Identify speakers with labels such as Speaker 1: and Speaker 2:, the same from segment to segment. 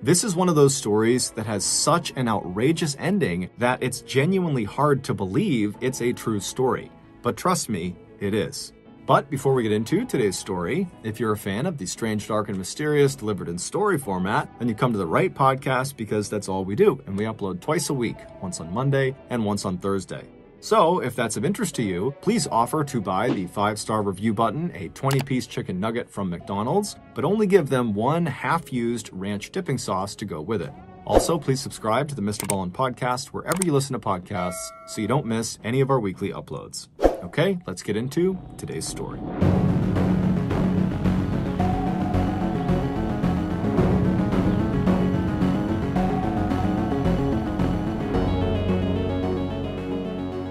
Speaker 1: This is one of those stories that has such an outrageous ending that it's genuinely hard to believe it's a true story. But trust me, it is. But before we get into today's story, if you're a fan of the strange, dark, and mysterious delivered in story format, then you come to the right podcast because that's all we do, and we upload twice a week, once on Monday and once on Thursday. So, if that's of interest to you, please offer to buy the 5-star review button a 20-piece chicken nugget from McDonald's, but only give them one half-used ranch dipping sauce to go with it. Also, please subscribe to the MrBallen Podcast wherever you listen to podcasts so you don't miss any of our weekly uploads. Okay, let's get into today's story.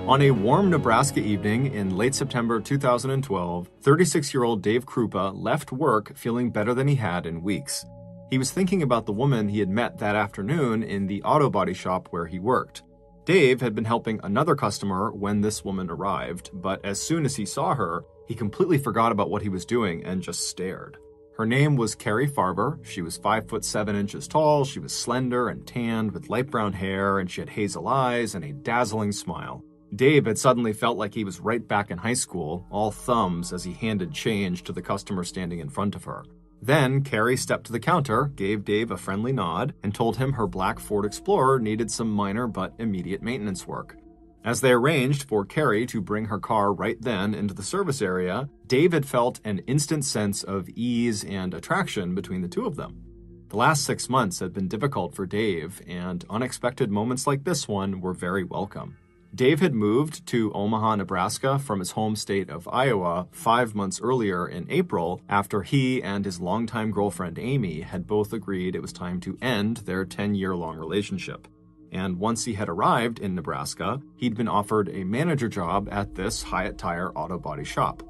Speaker 1: On a warm Nebraska evening in late September 2012, 36-year-old Dave Krupa left work feeling better than he had in weeks. He was thinking about the woman he had met that afternoon in the auto body shop where he worked. Dave had been helping another customer when this woman arrived, but as soon as he saw her, he completely forgot about what he was doing and just stared. Her name was Carrie Farber. She was 5'7" tall, she was slender and tanned with light brown hair, and she had hazel eyes and a dazzling smile. Dave had suddenly felt like he was right back in high school, all thumbs as he handed change to the customer standing in front of her. Then, Carrie stepped to the counter, gave Dave a friendly nod, and told him her black Ford Explorer needed some minor but immediate maintenance work. As they arranged for Carrie to bring her car right then into the service area, Dave had felt an instant sense of ease and attraction between the two of them. The last 6 months had been difficult for Dave, and unexpected moments like this one were very welcome. Dave had moved to Omaha, Nebraska from his home state of Iowa 5 months earlier in April after he and his longtime girlfriend Amy had both agreed it was time to end their 10-year-long relationship. And once he had arrived in Nebraska, he'd been offered a manager job at this Hyatt Tire auto body shop.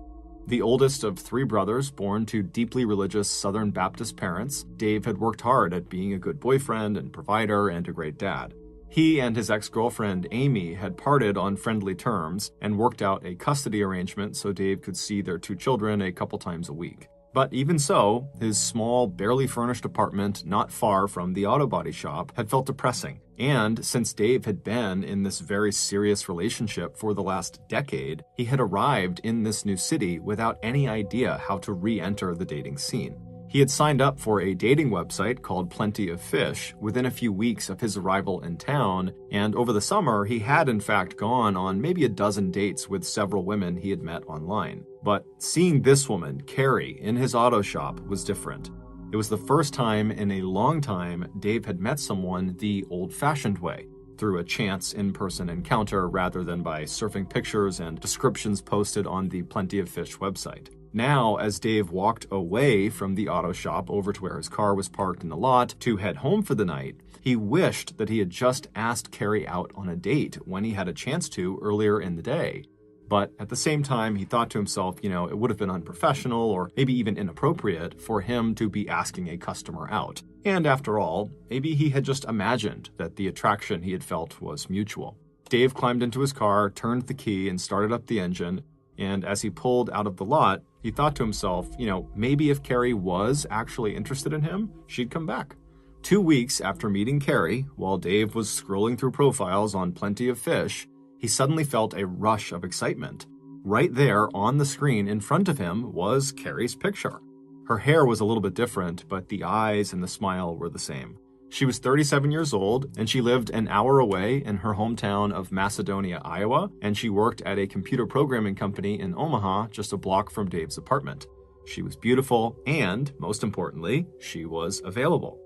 Speaker 1: The oldest of 3 brothers born to deeply religious Southern Baptist parents, Dave had worked hard at being a good boyfriend and provider and a great dad. He and his ex-girlfriend Amy had parted on friendly terms and worked out a custody arrangement so Dave could see their 2 children a couple times a week. But even so, his small, barely furnished apartment not far from the auto body shop had felt depressing. And since Dave had been in this very serious relationship for the last decade, he had arrived in this new city without any idea how to re-enter the dating scene. He had signed up for a dating website called Plenty of Fish within a few weeks of his arrival in town, and over the summer he had in fact gone on maybe a dozen dates with several women he had met online. But seeing this woman, Carrie, in his auto shop was different. It was the first time in a long time Dave had met someone the old-fashioned way, through a chance in-person encounter rather than by surfing pictures and descriptions posted on the Plenty of Fish website. Now, as Dave walked away from the auto shop over to where his car was parked in the lot to head home for the night, he wished that he had just asked Carrie out on a date when he had a chance to earlier in the day. But at the same time, he thought to himself, it would have been unprofessional or maybe even inappropriate for him to be asking a customer out. And after all, maybe he had just imagined that the attraction he had felt was mutual. Dave climbed into his car, turned the key, and started up the engine. And as he pulled out of the lot, he thought to himself, maybe if Carrie was actually interested in him, she'd come back. 2 weeks after meeting Carrie, while Dave was scrolling through profiles on Plenty of Fish, he suddenly felt a rush of excitement. Right there on the screen in front of him was Carrie's picture. Her hair was a little bit different, but the eyes and the smile were the same. She was 37 years old, and she lived an hour away in her hometown of Macedonia, Iowa, and she worked at a computer programming company in Omaha, just a block from Dave's apartment. She was beautiful, and, most importantly, she was available.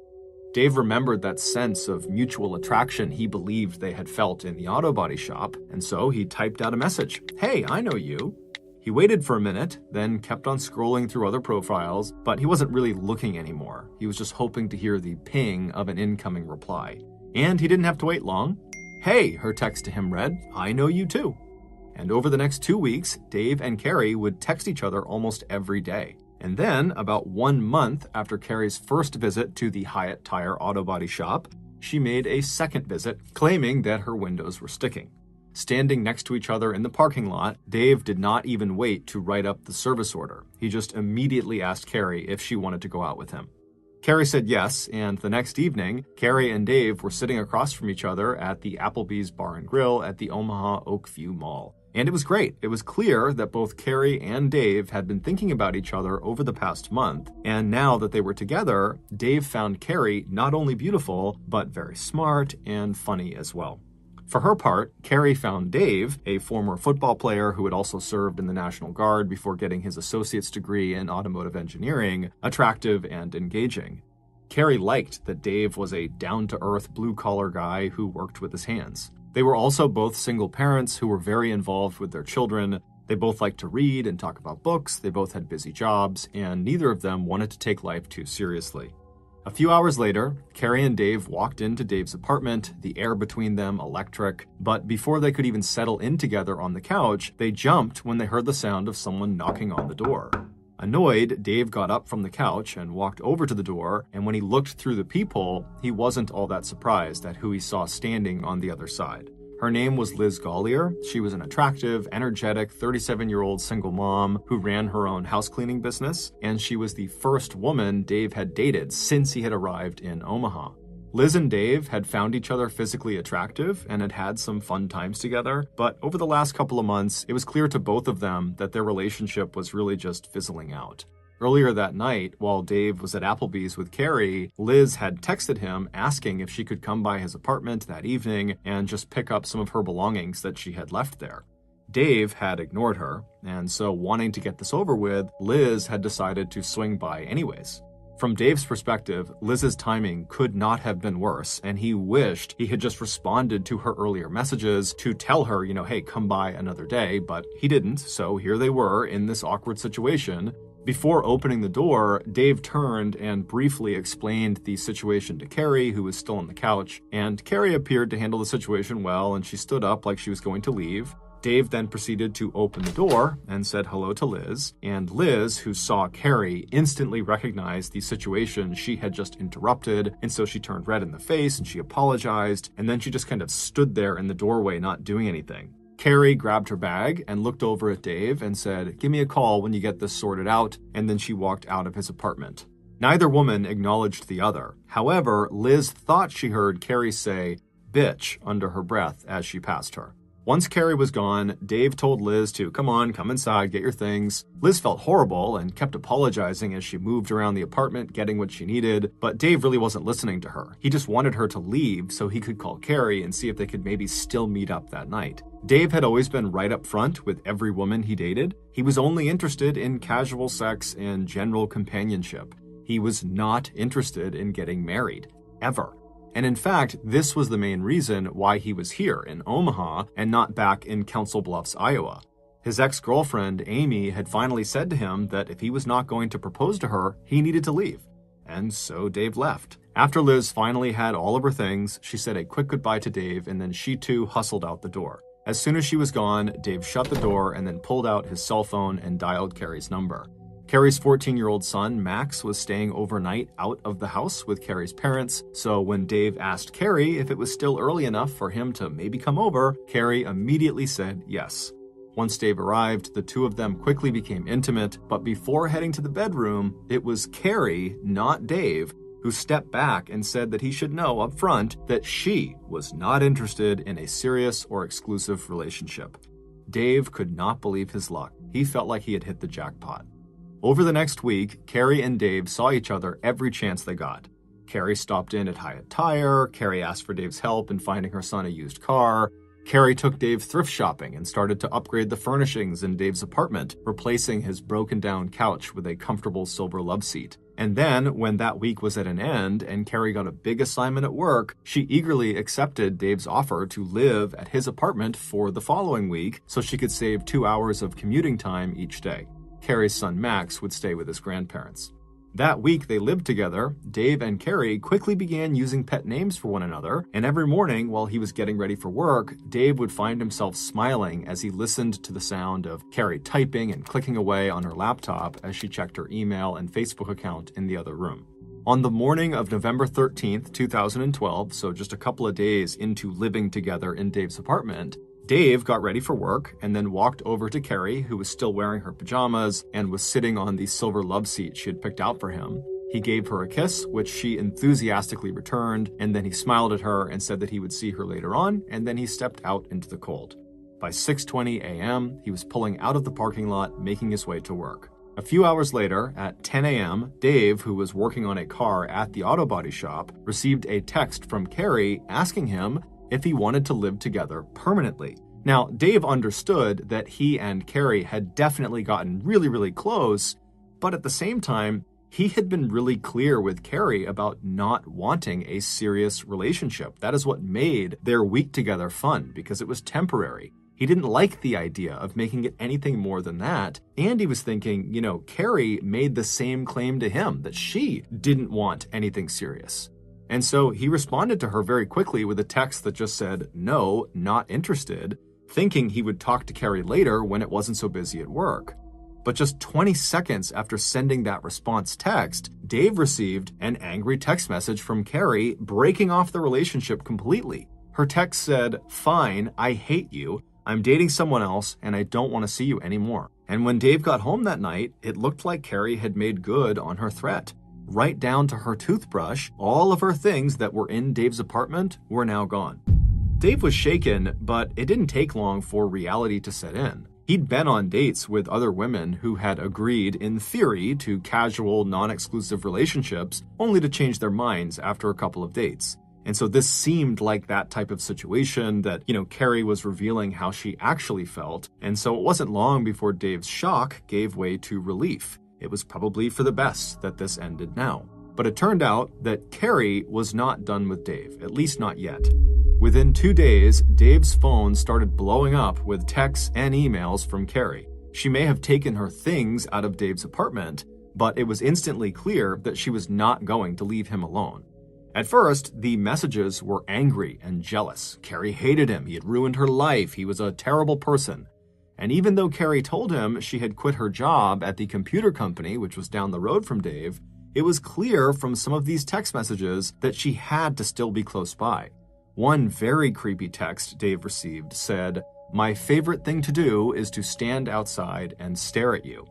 Speaker 1: Dave remembered that sense of mutual attraction he believed they had felt in the auto body shop, and so he typed out a message. "Hey, I know you." He waited for a minute, then kept on scrolling through other profiles, but he wasn't really looking anymore. He was just hoping to hear the ping of an incoming reply. And he didn't have to wait long. "Hey," her text to him read, "I know you too." And over the next 2 weeks, Dave and Carrie would text each other almost every day. And then, about 1 month after Carrie's first visit to the Hyatt Tire auto body shop, she made a second visit, claiming that her windows were sticking. Standing next to each other in the parking lot, Dave did not even wait to write up the service order. He just immediately asked Carrie if she wanted to go out with him. Carrie said yes, and the next evening, Carrie and Dave were sitting across from each other at the Applebee's Bar and Grill at the Omaha Oakview Mall. And it was great. It was clear that both Carrie and Dave had been thinking about each other over the past month, and now that they were together, Dave found Carrie not only beautiful, but very smart and funny as well. For her part, Carrie found Dave, a former football player who had also served in the National Guard before getting his associate's degree in automotive engineering, attractive and engaging. Carrie liked that Dave was a down-to-earth blue-collar guy who worked with his hands. They were also both single parents who were very involved with their children. They both liked to read and talk about books, they both had busy jobs, and neither of them wanted to take life too seriously. A few hours later, Carrie and Dave walked into Dave's apartment, the air between them electric, but before they could even settle in together on the couch, they jumped when they heard the sound of someone knocking on the door. Annoyed, Dave got up from the couch and walked over to the door, and when he looked through the peephole, he wasn't all that surprised at who he saw standing on the other side. Her name was Liz Gollier. She was an attractive, energetic 37-year-old single mom who ran her own house cleaning business, and she was the first woman Dave had dated since he had arrived in Omaha. Liz and Dave had found each other physically attractive and had had some fun times together, but over the last couple of months, it was clear to both of them that their relationship was really just fizzling out. Earlier that night, while Dave was at Applebee's with Carrie, Liz had texted him asking if she could come by his apartment that evening and just pick up some of her belongings that she had left there. Dave had ignored her, and so wanting to get this over with, Liz had decided to swing by anyways. From Dave's perspective, Liz's timing could not have been worse, and he wished he had just responded to her earlier messages to tell her, hey, come by another day, but he didn't, so here they were in this awkward situation. Before opening the door, Dave turned and briefly explained the situation to Carrie, who was still on the couch, and Carrie appeared to handle the situation well, and she stood up like she was going to leave. Dave then proceeded to open the door and said hello to Liz, and Liz, who saw Carrie, instantly recognized the situation she had just interrupted, and so she turned red in the face and she apologized, and then she just kind of stood there in the doorway not doing anything. Carrie grabbed her bag and looked over at Dave and said, "Give me a call when you get this sorted out," and then she walked out of his apartment. Neither woman acknowledged the other. However, Liz thought she heard Carrie say, "bitch," under her breath as she passed her. Once Carrie was gone, Dave told Liz to come inside, get your things. Liz felt horrible and kept apologizing as she moved around the apartment getting what she needed, but Dave really wasn't listening to her. He just wanted her to leave so he could call Carrie and see if they could maybe still meet up that night. Dave had always been right up front with every woman he dated. He was only interested in casual sex and general companionship. He was not interested in getting married, ever. And in fact, this was the main reason why he was here in Omaha and not back in Council Bluffs, Iowa. His ex-girlfriend, Amy, had finally said to him that if he was not going to propose to her, he needed to leave. And so Dave left. After Liz finally had all of her things, she said a quick goodbye to Dave, and then she too hustled out the door. As soon as she was gone, Dave shut the door and then pulled out his cell phone and dialed Carrie's number. Carrie's 14-year-old son, Max, was staying overnight out of the house with Carrie's parents, so when Dave asked Carrie if it was still early enough for him to maybe come over, Carrie immediately said yes. Once Dave arrived, the two of them quickly became intimate, but before heading to the bedroom, it was Carrie, not Dave, who stepped back and said that he should know up front that she was not interested in a serious or exclusive relationship. Dave could not believe his luck. He felt like he had hit the jackpot. Over the next week, Carrie and Dave saw each other every chance they got. Carrie stopped in at Hyatt Tire, Carrie asked for Dave's help in finding her son a used car, Carrie took Dave thrift shopping and started to upgrade the furnishings in Dave's apartment, replacing his broken-down couch with a comfortable silver love seat. And then, when that week was at an end and Carrie got a big assignment at work, she eagerly accepted Dave's offer to live at his apartment for the following week so she could save 2 hours of commuting time each day. Carrie's son Max would stay with his grandparents. That week they lived together, Dave and Carrie quickly began using pet names for one another, and every morning while he was getting ready for work, Dave would find himself smiling as he listened to the sound of Carrie typing and clicking away on her laptop as she checked her email and Facebook account in the other room. On the morning of November 13th, 2012, so just a couple of days into living together in Dave's apartment, Dave got ready for work and then walked over to Carrie, who was still wearing her pajamas and was sitting on the silver love seat she had picked out for him. He gave her a kiss, which she enthusiastically returned, and then he smiled at her and said that he would see her later on, and then he stepped out into the cold. By 6:20 a.m., he was pulling out of the parking lot, making his way to work. A few hours later, at 10 a.m., Dave, who was working on a car at the auto body shop, received a text from Carrie asking him if he wanted to live together permanently. Now, Dave understood that he and Carrie had definitely gotten really, really close, but at the same time, he had been really clear with Carrie about not wanting a serious relationship. That is what made their week together fun, because it was temporary. He didn't like the idea of making it anything more than that. And he was thinking, Carrie made the same claim to him, that she didn't want anything serious. And so he responded to her very quickly with a text that just said, "No, not interested," thinking he would talk to Carrie later when it wasn't so busy at work. But just 20 seconds after sending that response text, Dave received an angry text message from Carrie breaking off the relationship completely. Her text said, "Fine, I hate you. I'm dating someone else and I don't want to see you anymore." And when Dave got home that night, it looked like Carrie had made good on her threat. Right down to her toothbrush, all of her things that were in Dave's apartment were now gone. Dave was shaken, but it didn't take long for reality to set in. He'd been on dates with other women who had agreed, in theory, to casual, non-exclusive relationships, only to change their minds after a couple of dates. And so this seemed like that type of situation that, Carrie was revealing how she actually felt. And so it wasn't long before Dave's shock gave way to relief. It was probably for the best that this ended now. But it turned out that Carrie was not done with Dave, at least not yet. Within 2 days, Dave's phone started blowing up with texts and emails from Carrie. She may have taken her things out of Dave's apartment, but it was instantly clear that she was not going to leave him alone. At first, the messages were angry and jealous. Carrie hated him. He had ruined her life. He was a terrible person. And even though Carrie told him she had quit her job at the computer company, which was down the road from Dave, it was clear from some of these text messages that she had to still be close by. One very creepy text Dave received said, "My favorite thing to do is to stand outside and stare at you."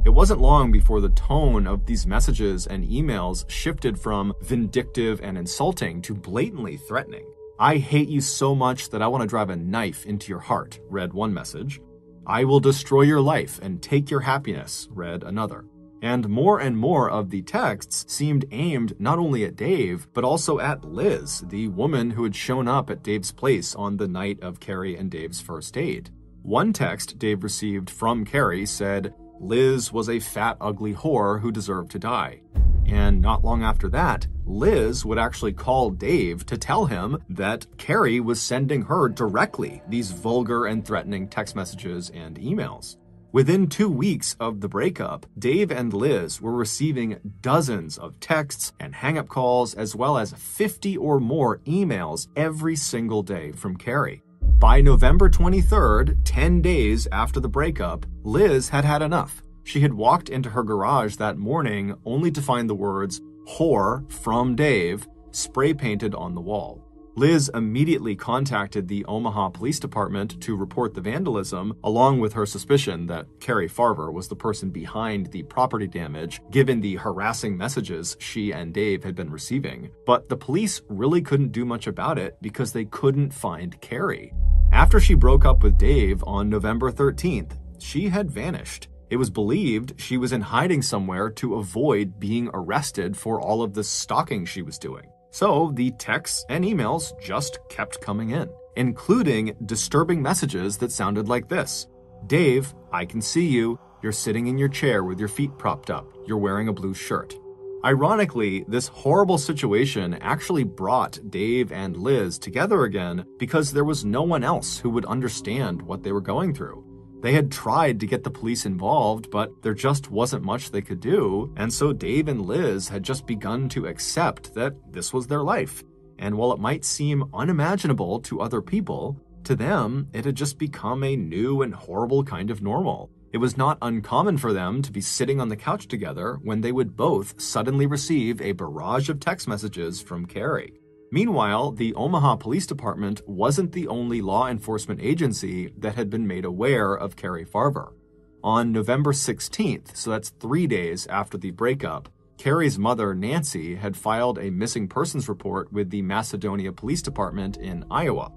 Speaker 1: It wasn't long before the tone of these messages and emails shifted from vindictive and insulting to blatantly threatening. "I hate you so much that I want to drive a knife into your heart," read one message. "I will destroy your life and take your happiness," read another. And more of the texts seemed aimed not only at Dave, but also at Liz, the woman who had shown up at Dave's place on the night of Carrie and Dave's first date. One text Dave received from Carrie said, "Liz was a fat, ugly whore who deserved to die." And not long after that, Liz would actually call Dave to tell him that Carrie was sending her directly these vulgar and threatening text messages and emails. Within 2 weeks of the breakup, Dave and Liz were receiving dozens of texts and hang-up calls, as well as 50 or more emails every single day from Carrie. By November 23rd, 10 days after the breakup, Liz had had enough. She had walked into her garage that morning only to find the words "whore from Dave" spray painted on the wall. Liz immediately contacted the Omaha Police Department to report the vandalism, along with her suspicion that Carrie Farver was the person behind the property damage, given the harassing messages she and Dave had been receiving. But the police really couldn't do much about it because they couldn't find Carrie. After she broke up with Dave on November 13th, she had vanished. It was believed she was in hiding somewhere to avoid being arrested for all of the stalking she was doing. So the texts and emails just kept coming in, including disturbing messages that sounded like this. "Dave, I can see you. You're sitting in your chair with your feet propped up. You're wearing a blue shirt." Ironically, this horrible situation actually brought Dave and Liz together again because there was no one else who would understand what they were going through. They had tried to get the police involved, but there just wasn't much they could do, and so Dave and Liz had just begun to accept that this was their life. And while it might seem unimaginable to other people, to them, it had just become a new and horrible kind of normal. It was not uncommon for them to be sitting on the couch together when they would both suddenly receive a barrage of text messages from Carrie. Meanwhile, the Omaha Police Department wasn't the only law enforcement agency that had been made aware of Carrie Farver. On November 16th, so that's 3 days after the breakup, Carrie's mother, Nancy, had filed a missing persons report with the Macedonia Police Department in Iowa.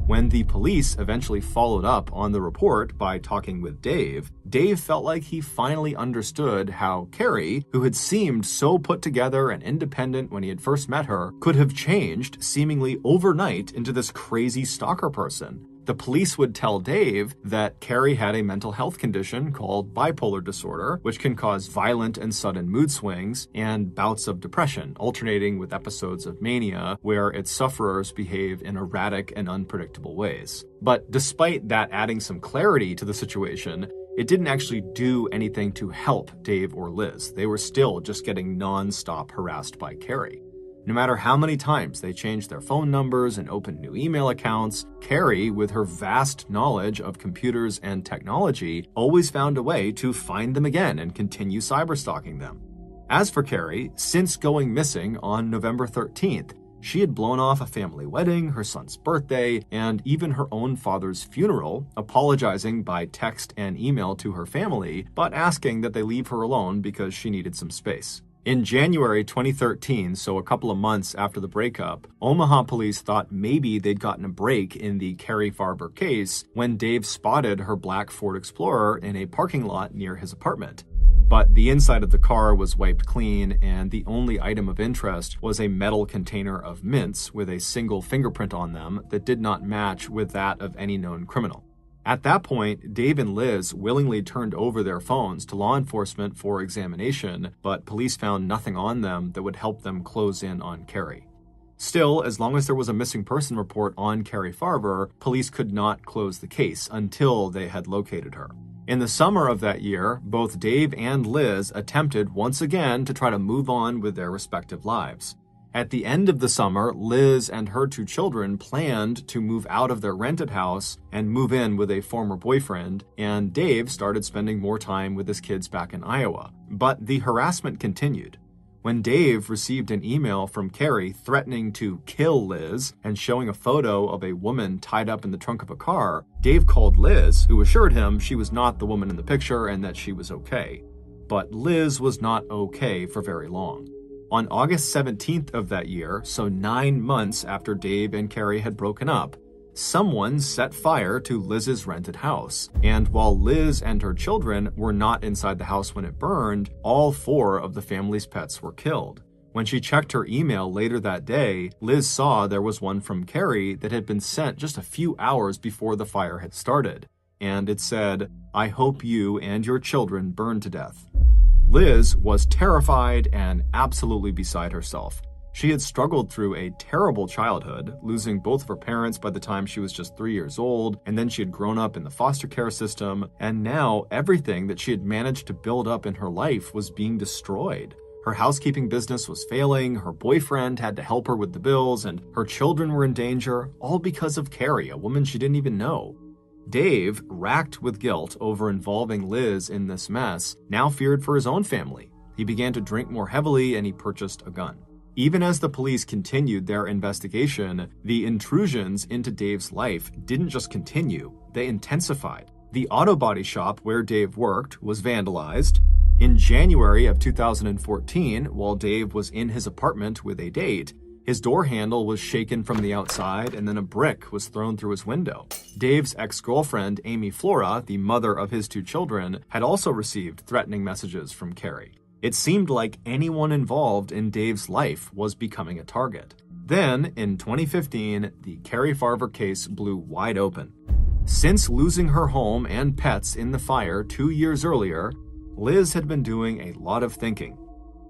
Speaker 1: When the police eventually followed up on the report by talking with Dave, Dave felt like he finally understood how Carrie, who had seemed so put together and independent when he had first met her, could have changed seemingly overnight into this crazy stalker person. The police would tell Dave that Carrie had a mental health condition called bipolar disorder, which can cause violent and sudden mood swings and bouts of depression, alternating with episodes of mania where its sufferers behave in erratic and unpredictable ways. But despite that adding some clarity to the situation, it didn't actually do anything to help Dave or Liz. They were still just getting non-stop harassed by Carrie. No matter how many times they changed their phone numbers and opened new email accounts, Carrie, with her vast knowledge of computers and technology, always found a way to find them again and continue cyberstalking them. As for Carrie, since going missing on November 13th, she had blown off a family wedding, her son's birthday, and even her own father's funeral, apologizing by text and email to her family, but asking that they leave her alone because she needed some space. In January 2013, so a couple of months after the breakup, Omaha police thought maybe they'd gotten a break in the Carrie Farber case when Dave spotted her black Ford Explorer in a parking lot near his apartment. But the inside of the car was wiped clean, and the only item of interest was a metal container of mints with a single fingerprint on them that did not match with that of any known criminal. At that point, Dave and Liz willingly turned over their phones to law enforcement for examination, but police found nothing on them that would help them close in on Carrie. Still, as long as there was a missing person report on Carrie Farber, police could not close the case until they had located her. In the summer of that year, both Dave and Liz attempted once again to try to move on with their respective lives. At the end of the summer, Liz and her two children planned to move out of their rented house and move in with a former boyfriend, and Dave started spending more time with his kids back in Iowa. But the harassment continued. When Dave received an email from Carrie threatening to kill Liz and showing a photo of a woman tied up in the trunk of a car, Dave called Liz, who assured him she was not the woman in the picture and that she was okay. But Liz was not okay for very long. On August 17th of that year, so 9 months after Dave and Carrie had broken up, someone set fire to Liz's rented house. And while Liz and her children were not inside the house when it burned, all 4 of the family's pets were killed. When she checked her email later that day, Liz saw there was one from Carrie that had been sent just a few hours before the fire had started. And it said, "I hope you and your children burn to death." Liz was terrified and absolutely beside herself. She had struggled through a terrible childhood, losing both of her parents by the time she was just 3 years old, and then she had grown up in the foster care system, and now everything that she had managed to build up in her life was being destroyed. Her housekeeping business was failing, her boyfriend had to help her with the bills, and her children were in danger, all because of Carrie, a woman she didn't even know. Dave, racked with guilt over involving Liz in this mess, now feared for his own family. He began to drink more heavily and he purchased a gun. Even as the police continued their investigation, the intrusions into Dave's life didn't just continue, they intensified. The auto body shop where Dave worked was vandalized. In January of 2014, while Dave was in his apartment with a date, his door handle was shaken from the outside and then a brick was thrown through his window. Dave's ex-girlfriend, Amy Flora, the mother of his 2 children, had also received threatening messages from Carrie. It seemed like anyone involved in Dave's life was becoming a target. Then, in 2015, the Carrie Farber case blew wide open. Since losing her home and pets in the fire 2 years earlier, Liz had been doing a lot of thinking.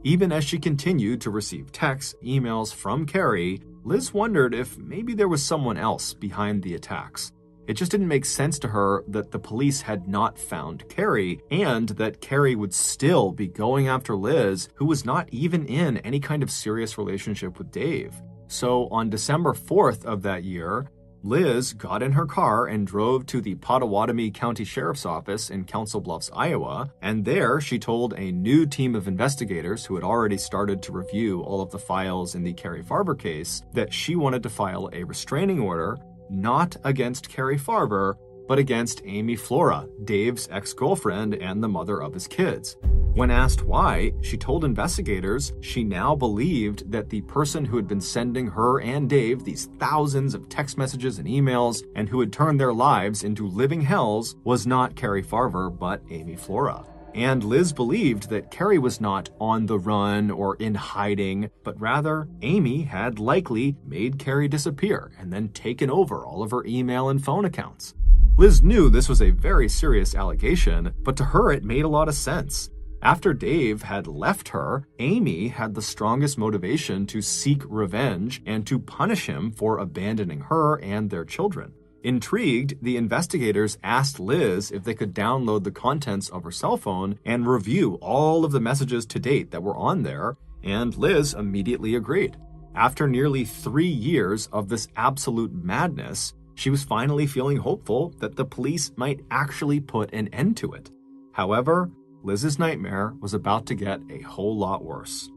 Speaker 1: Even as she continued to receive texts, emails from Carrie, Liz wondered if maybe there was someone else behind the attacks. It just didn't make sense to her that the police had not found Carrie, and that Carrie would still be going after Liz, who was not even in any kind of serious relationship with Dave. So on December 4th of that year, Liz got in her car and drove to the Pottawatomie County Sheriff's Office in Council Bluffs, Iowa, and there she told a new team of investigators who had already started to review all of the files in the Carrie Farber case that she wanted to file a restraining order, not against Carrie Farber, but against Amy Flora, Dave's ex-girlfriend and the mother of his kids. When asked why, she told investigators she now believed that the person who had been sending her and Dave these thousands of text messages and emails and who had turned their lives into living hells was not Carrie Farver, but Amy Flora. And Liz believed that Carrie was not on the run or in hiding, but rather Amy had likely made Carrie disappear and then taken over all of her email and phone accounts. Liz knew this was a very serious allegation, but to her it made a lot of sense. After Dave had left her, Amy had the strongest motivation to seek revenge and to punish him for abandoning her and their children. Intrigued, the investigators asked Liz if they could download the contents of her cell phone and review all of the messages to date that were on there, and Liz immediately agreed. After nearly 3 years of this absolute madness, she was finally feeling hopeful that the police might actually put an end to it. However, Liz's nightmare was about to get a whole lot worse.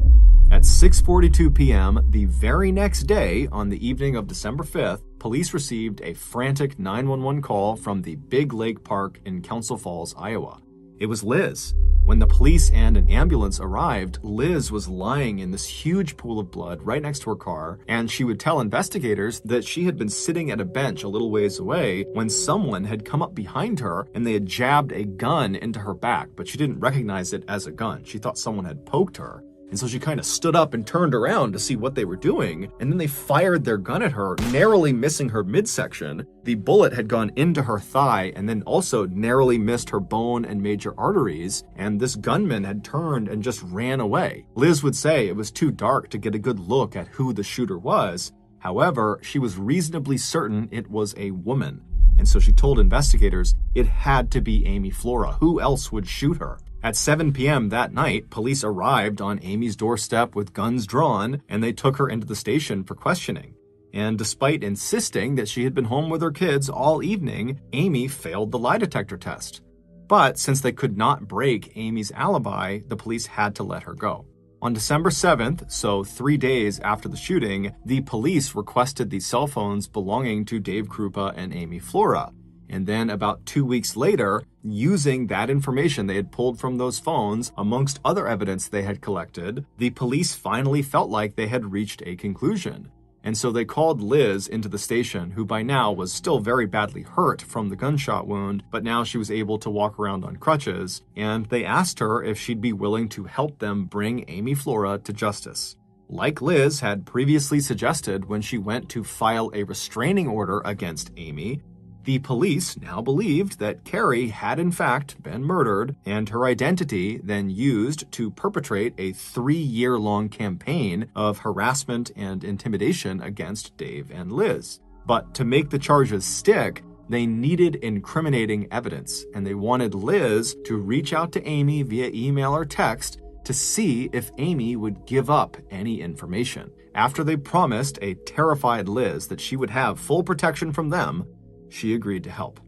Speaker 1: At 6:42 p.m. the very next day, on the evening of December 5th, police received a frantic 911 call from the Big Lake Park in Council Falls, Iowa. It was Liz. When the police and an ambulance arrived, Liz was lying in this huge pool of blood right next to her car, and she would tell investigators that she had been sitting at a bench a little ways away when someone had come up behind her and they had jabbed a gun into her back, but she didn't recognize it as a gun. She thought someone had poked her. And so she kind of stood up and turned around to see what they were doing, and then they fired their gun at her, narrowly missing her midsection. The bullet had gone into her thigh and then also narrowly missed her bone and major arteries, and this gunman had turned and just ran away. Liz would say it was too dark to get a good look at who the shooter was. However, she was reasonably certain it was a woman, and so she told investigators it had to be Amy Flora. Who else would shoot her? At 7 p.m. that night, police arrived on Amy's doorstep with guns drawn, and they took her into the station for questioning. And despite insisting that she had been home with her kids all evening, Amy failed the lie detector test. But since they could not break Amy's alibi, the police had to let her go. On December 7th, so 3 days after the shooting, the police requested the cell phones belonging to Dave Krupa and Amy Flora. And then about 2 weeks later, using that information they had pulled from those phones, amongst other evidence they had collected, the police finally felt like they had reached a conclusion. And so they called Liz into the station, who by now was still very badly hurt from the gunshot wound, but now she was able to walk around on crutches, and they asked her if she'd be willing to help them bring Amy Flora to justice. Like Liz had previously suggested when she went to file a restraining order against Amy, the police now believed that Carrie had in fact been murdered, and her identity then used to perpetrate a 3-year-long campaign of harassment and intimidation against Dave and Liz. But to make the charges stick, they needed incriminating evidence, and they wanted Liz to reach out to Amy via email or text to see if Amy would give up any information. After they promised a terrified Liz that she would have full protection from them, she agreed to help.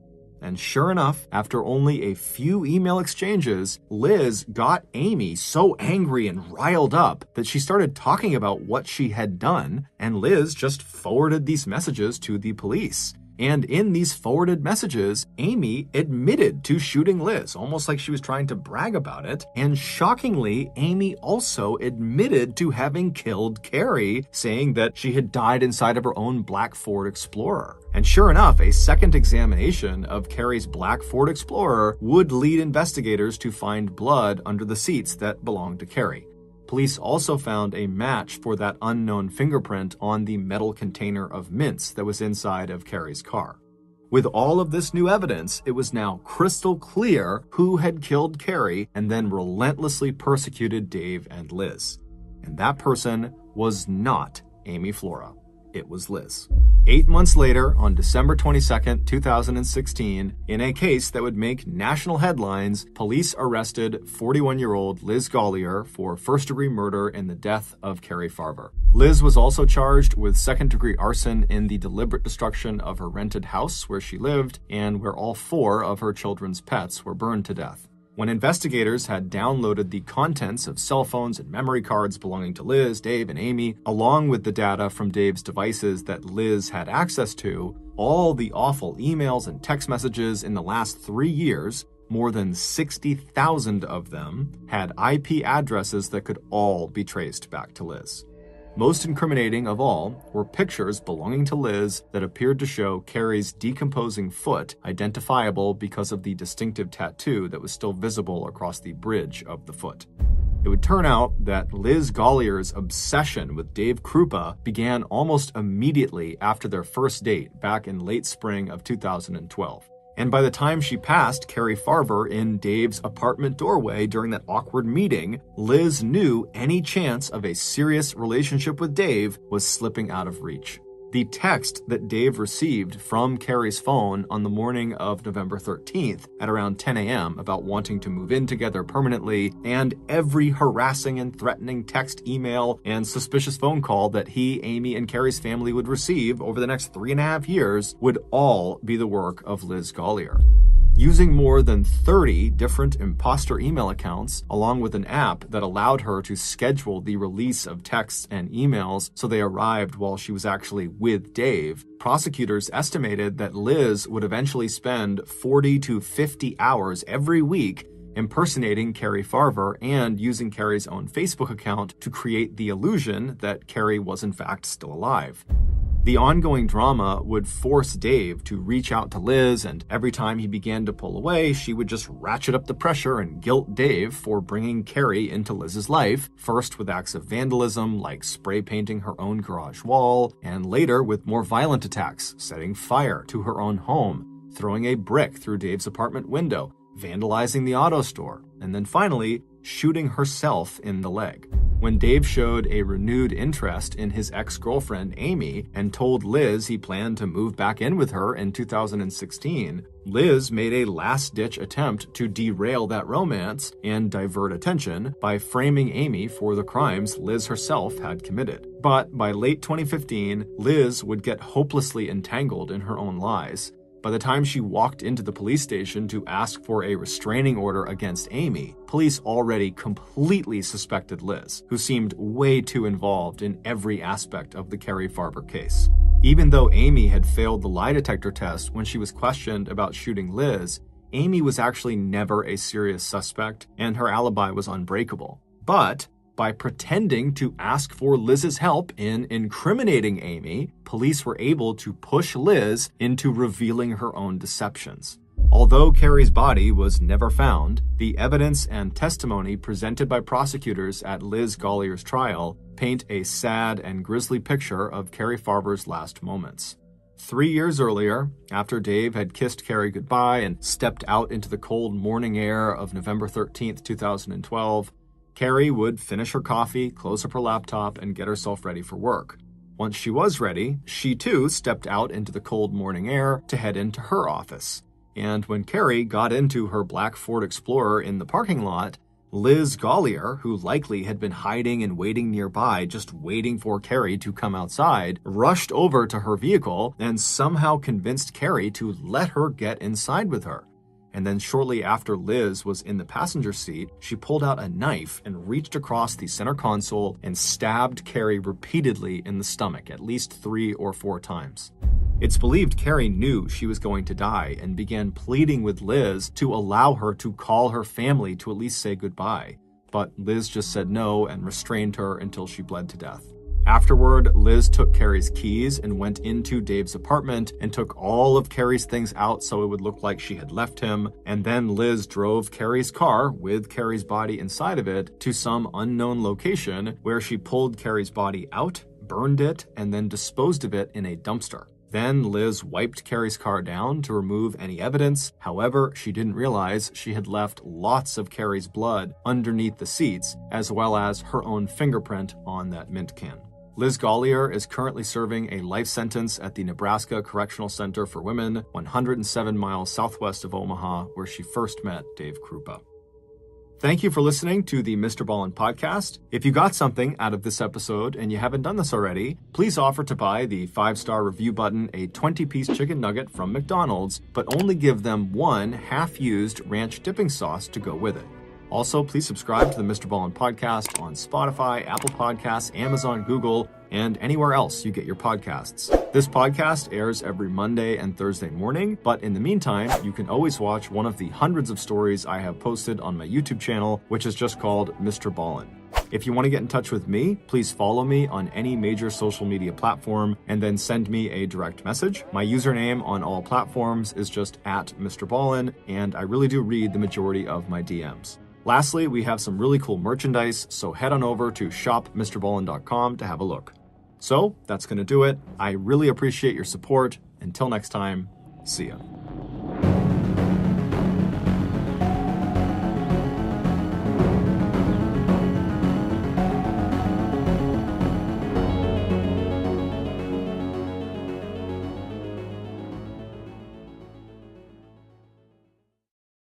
Speaker 1: And sure enough, after only a few email exchanges, Liz got Amy so angry and riled up that she started talking about what she had done, and Liz just forwarded these messages to the police. And in these forwarded messages, Amy admitted to shooting Liz, almost like she was trying to brag about it. And shockingly, Amy also admitted to having killed Carrie, saying that she had died inside of her own black Ford Explorer. And sure enough, a second examination of Carrie's black Ford Explorer would lead investigators to find blood under the seats that belonged to Carrie. Police also found a match for that unknown fingerprint on the metal container of mints that was inside of Carrie's car. With all of this new evidence, it was now crystal clear who had killed Carrie and then relentlessly persecuted Dave and Liz. And that person was not Amy Flora. It was Liz. 8 months later, on December 22nd, 2016, in a case that would make national headlines, police arrested 41-year-old Liz Gollier for first-degree murder in the death of Carrie Farver. Liz was also charged with second-degree arson in the deliberate destruction of her rented house where she lived and where all 4 of her children's pets were burned to death. When investigators had downloaded the contents of cell phones and memory cards belonging to Liz, Dave, and Amy, along with the data from Dave's devices that Liz had access to, all the awful emails and text messages in the last 3 years, more than 60,000 of them had IP addresses that could all be traced back to Liz. Most incriminating of all were pictures belonging to Liz that appeared to show Carrie's decomposing foot identifiable because of the distinctive tattoo that was still visible across the bridge of the foot. It would turn out that Liz Gollier's obsession with Dave Krupa began almost immediately after their first date back in late spring of 2012. And by the time she passed Carrie Farver in Dave's apartment doorway during that awkward meeting, Liz knew any chance of a serious relationship with Dave was slipping out of reach. The text that Dave received from Carrie's phone on the morning of November 13th at around 10 a.m. about wanting to move in together permanently, and every harassing and threatening text, email, and suspicious phone call that he, Amy, and Carrie's family would receive over the next 3.5 years would all be the work of Liz Gollier. Using more than 30 different imposter email accounts, along with an app that allowed her to schedule the release of texts and emails so they arrived while she was actually with Dave, prosecutors estimated that Liz would eventually spend 40 to 50 hours every week impersonating Carrie Farver and using Carrie's own Facebook account to create the illusion that Carrie was in fact still alive. The ongoing drama would force Dave to reach out to Liz, and every time he began to pull away, she would just ratchet up the pressure and guilt Dave for bringing Carrie into Liz's life, first with acts of vandalism like spray painting her own garage wall, and later with more violent attacks, setting fire to her own home, throwing a brick through Dave's apartment window, vandalizing the auto store, and then finally shooting herself in the leg. When Dave showed a renewed interest in his ex-girlfriend, Amy, and told Liz he planned to move back in with her in 2016, Liz made a last-ditch attempt to derail that romance and divert attention by framing Amy for the crimes Liz herself had committed. But by late 2015, Liz would get hopelessly entangled in her own lies. By the time she walked into the police station to ask for a restraining order against Amy, police already completely suspected Liz, who seemed way too involved in every aspect of the Carrie Farver case. Even though Amy had failed the lie detector test when she was questioned about shooting Liz, Amy was actually never a serious suspect, and her alibi was unbreakable. But by pretending to ask for Liz's help in incriminating Amy, police were able to push Liz into revealing her own deceptions. Although Carrie's body was never found, the evidence and testimony presented by prosecutors at Liz Gollier's trial paint a sad and grisly picture of Carrie Farver's last moments. 3 years earlier, after Dave had kissed Carrie goodbye and stepped out into the cold morning air of November 13th, 2012, Carrie would finish her coffee, close up her laptop, and get herself ready for work. Once she was ready, she too stepped out into the cold morning air to head into her office. And when Carrie got into her black Ford Explorer in the parking lot, Liz Gollier, who likely had been hiding and waiting nearby, just waiting for Carrie to come outside, rushed over to her vehicle and somehow convinced Carrie to let her get inside with her. And then shortly after Liz was in the passenger seat, she pulled out a knife and reached across the center console and stabbed Carrie repeatedly in the stomach at least 3 or 4 times. It's believed Carrie knew she was going to die and began pleading with Liz to allow her to call her family to at least say goodbye. But Liz just said no and restrained her until she bled to death. Afterward, Liz took Carrie's keys and went into Dave's apartment and took all of Carrie's things out so it would look like she had left him, and then Liz drove Carrie's car, with Carrie's body inside of it, to some unknown location where she pulled Carrie's body out, burned it, and then disposed of it in a dumpster. Then Liz wiped Carrie's car down to remove any evidence. However, she didn't realize she had left lots of Carrie's blood underneath the seats, as well as her own fingerprint on that mint can. Liz Gollier is currently serving a life sentence at the Nebraska Correctional Center for Women, 107 miles southwest of Omaha, where she first met Dave Krupa. Thank you for listening to the MrBallen Podcast. If you got something out of this episode and you haven't done this already, please offer to buy the 5-star review button a 20-piece chicken nugget from McDonald's, but only give them 1 half-used ranch dipping sauce to go with it. Also, please subscribe to the MrBallen Podcast on Spotify, Apple Podcasts, Amazon, Google, and anywhere else you get your podcasts. This podcast airs every Monday and Thursday morning, but in the meantime, you can always watch one of the hundreds of stories I have posted on my YouTube channel, which is just called MrBallen. If you want to get in touch with me, please follow me on any major social media platform and then send me a direct message. My username on all platforms is just @MrBallen, and I really do read the majority of my DMs. Lastly, we have some really cool merchandise, so head on over to shopmrballen.com to have a look. So that's going to do it. I really appreciate your support. Until next time, see ya.